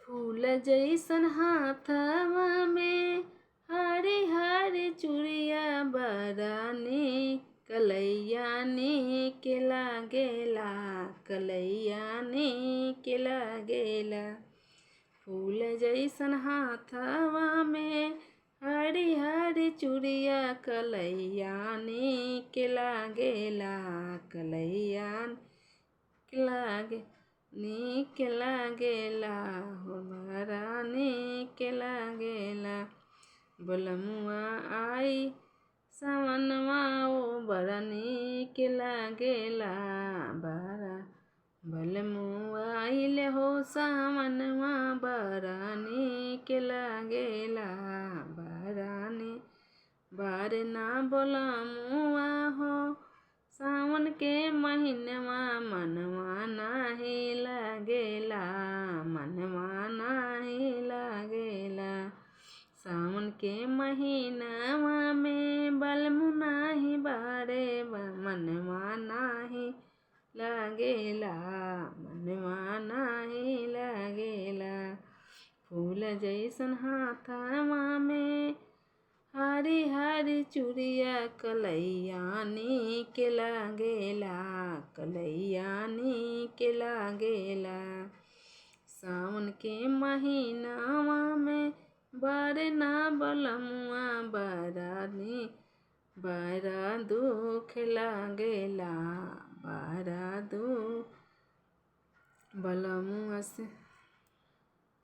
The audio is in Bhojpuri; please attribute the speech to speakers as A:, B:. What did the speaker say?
A: फूल जैसन हाथवा में हरी हरी चूड़िया बरानी कलैयानी के लागेला कलैयानी के लागेला। फूल जैसन हाथवा में हरी हरी चूड़िया कलैयानी के लागेला कलैयान के लागे नीक लागेला हो बरानी के लागेला। बलमुआ आई सावनवा ओ बड़ा नीक लागेला बड़ा बलमुआ आइले हो सावनवा बड़ा नीक लागेला बरानी बारे ना बलमुआ हो सावन के महीनवा मनवा नाही लागेला मनवा नाही लागेला। सावन के महीनवा में बलमु नाही बारे मनवा नाही लागेला मनवा नाही लागेला। फूल जैसन हाथवा में हरी हरी चूड़िया कलैयानी के लागेला कलैयानी के लागेला। सावन के महीनावा में बारे ना बलमुआ बड़ा दुख लागेला बड़ा दुख बलमुआ से।